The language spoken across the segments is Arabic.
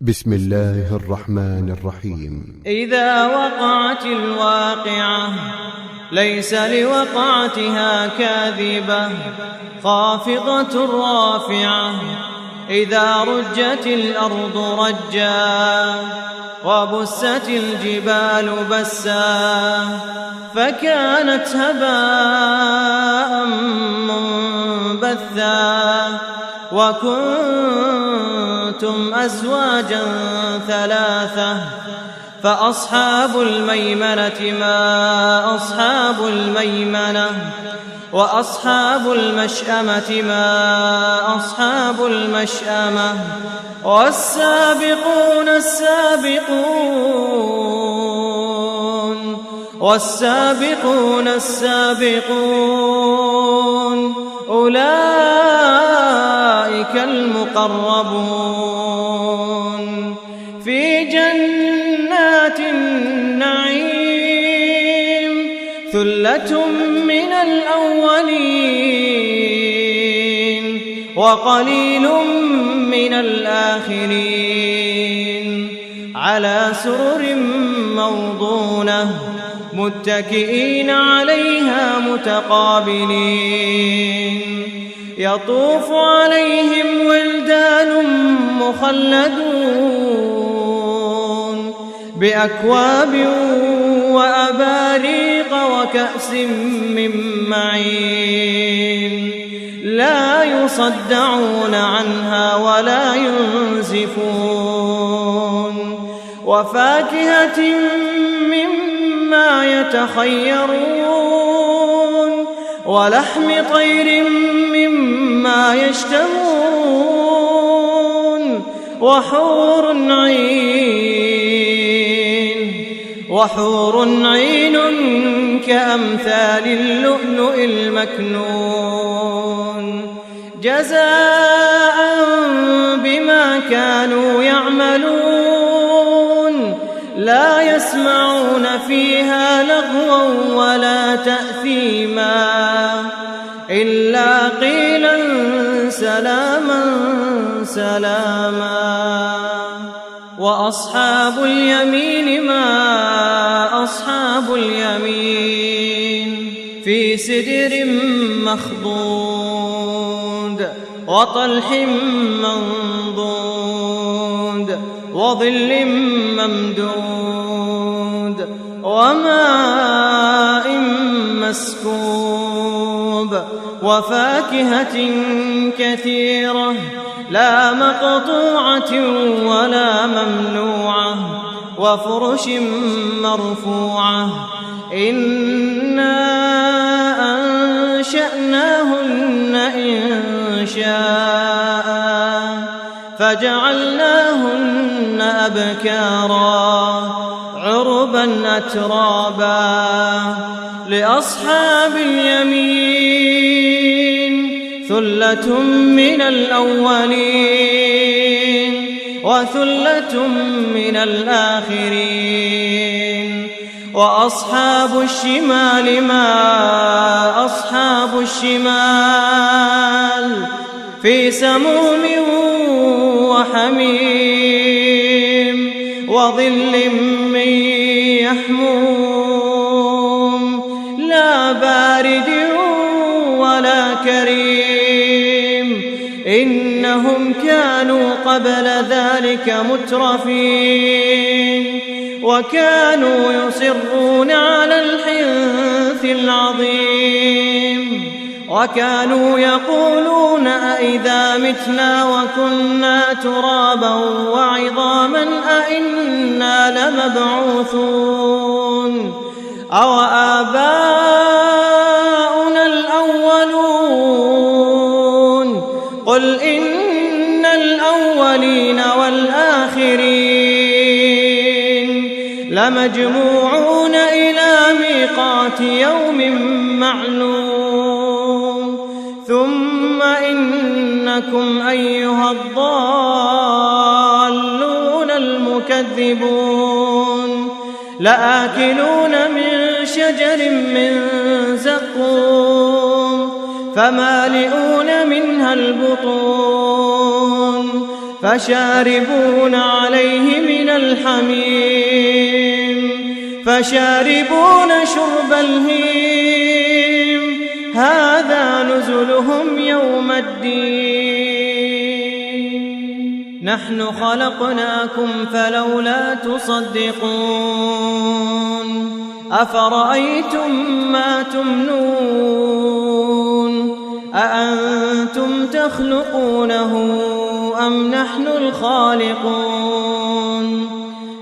بسم الله الرحمن الرحيم. إذا وقعت الواقعة ليس لوقعتها كاذبة خافضة رافعة إذا رجت الأرض رجا وبست الجبال بسا فكانت هباء منبثا وكنتم أزواجا ثلاثة فأصحاب الميمنة ما أصحاب الميمنة وأصحاب المشأمة ما أصحاب المشأمة والسابقون السابقون أولئك المقربون في جنات النعيم ثلة من الأولين وقليل من الآخرين على سرر موضونة متكئين عليها متقابلين يطوف عليهم ولدان مخلدون بأكواب وأباريق وكأس من معين لا يصدعون عنها ولا ينزفون وفاكهة مما يتخيرون ولحم طير مما يشتهون وحور عين كأمثال اللؤلؤ المكنون جزاء بما كانوا يعملون لا يسمعون فيها لغوا ولا تأثيما إلا قيلا سلاما سلاما وأصحاب اليمين ما أصحاب اليمين في سدر مخضود وطلح منضود وظل ممدود وماء مسكوب وفاكهة كثيرة لا مقطوعة ولا ممنوعة وفرش مرفوعة إنا أنشأناهن إنشاء فجعلناهن أبكارا عربا أترابا لأصحاب اليمين ثلة من الأولين وثلة من الآخرين وأصحاب الشمال ما أصحاب الشمال في سموم وحميم وظل من يحموم لا بارد ولا كريم إنهم كانوا قبل ذلك مترفين وكانوا يصرون على الحنث العظيم وكانوا يقولون أئذا متنا وكنا ترابا وعظاما أئنا لمبعوثون أو آباؤنا الأولون قل إن الأولين والآخرين لمجموعون إلى ميقات يوم معلوم ثم إنكم أيها الضالون المكذبون لآكلون من شجر من زقوم فمالئون منها البطون فشاربون عليه من الحميم فشاربون شرب الهيم هذا نزلهم يوم الدين نحن خلقناكم فلولا تصدقون أفرأيتم ما تمنون أأنتم تخلقونه أم نحن الخالقون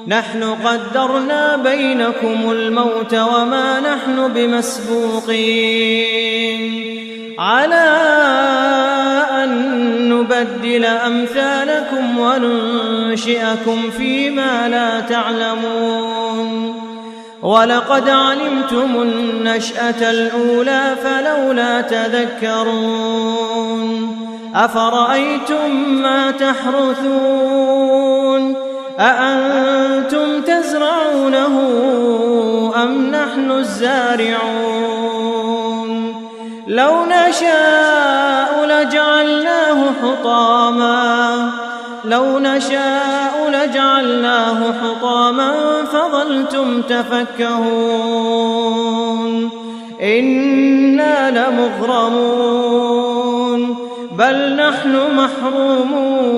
نحن قدرنا بينكم الموت وما نحن بمسبوقين على أن نبدل أمثالكم وننشئكم فيما لا تعلمون ولقد علمتم النشأة الأولى فلولا تذكرون أفرأيتم ما تحرثون أأنتم تزرعونه أم نحن الزارعون لو نشاء لجعلناه حطاما فظلتم تفكهون إنا لمغرمون بل نحن محرومون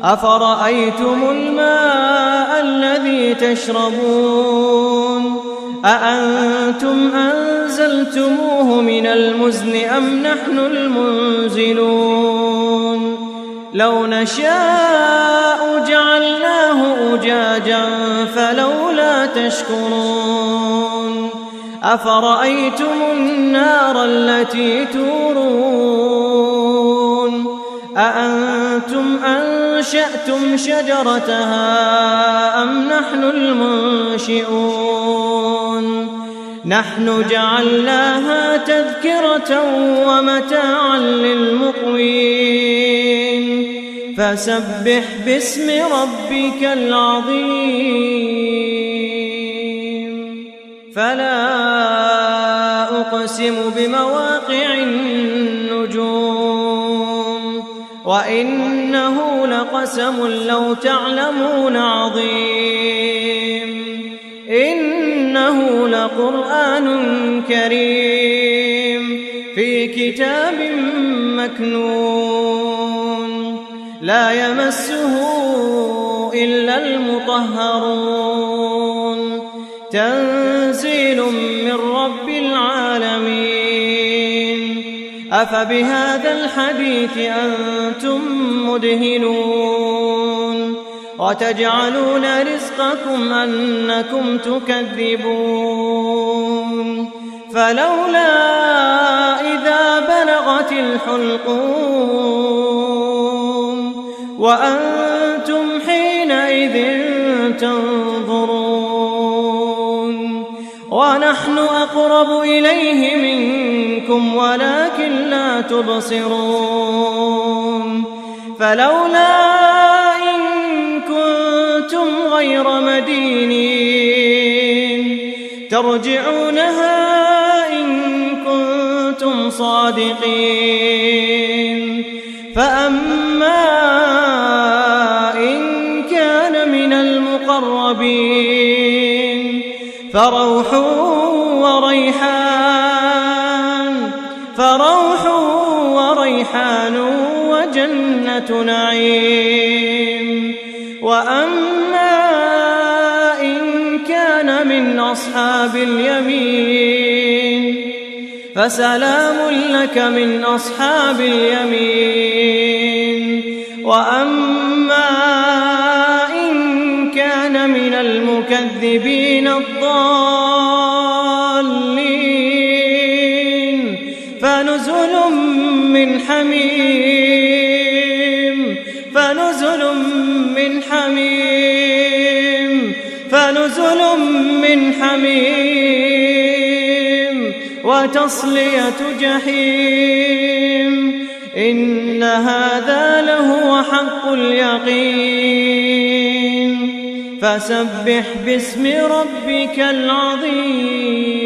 أفرأيتم الماء الذي تشربون أأنتم أنزلتموه من المزن أم نحن المنزلون لو نشاء جعلناه أجاجا فلولا تشكرون أفرأيتم النار التي تورون أأنتم أنشأتم شجرتها أم نحن المنشئون نحن جعلناها تذكرة ومتاعا للمقوين فسبح باسم ربك العظيم فلا أقسم بمواقع النجوم وإنه لقسم لو تعلمون عظيم إنه لقرآن كريم في كتاب مكنون لا يمسه إلا المطهرون تنزيل من رب العالمين أفبهذا الحديث أنتم مدهنون وتجعلون رزقكم أنكم تكذبون فلولا إذا بلغت الحلقوم وأنتم حينئذ تنظرون ونحن أقرب إليه منكم ولكن لا تبصرون فلولا غير مدينين ترجعونها إن كنتم صادقين فأما إن كان من المقربين فروح وريحان وجنة نعيم وأما إن كان من أصحاب اليمين فسلام لك من أصحاب اليمين وأما إن كان من المكذبين الضالين فنزل من حميم وتصلية جحيم إن هذا لهو حق اليقين فسبح باسم ربك العظيم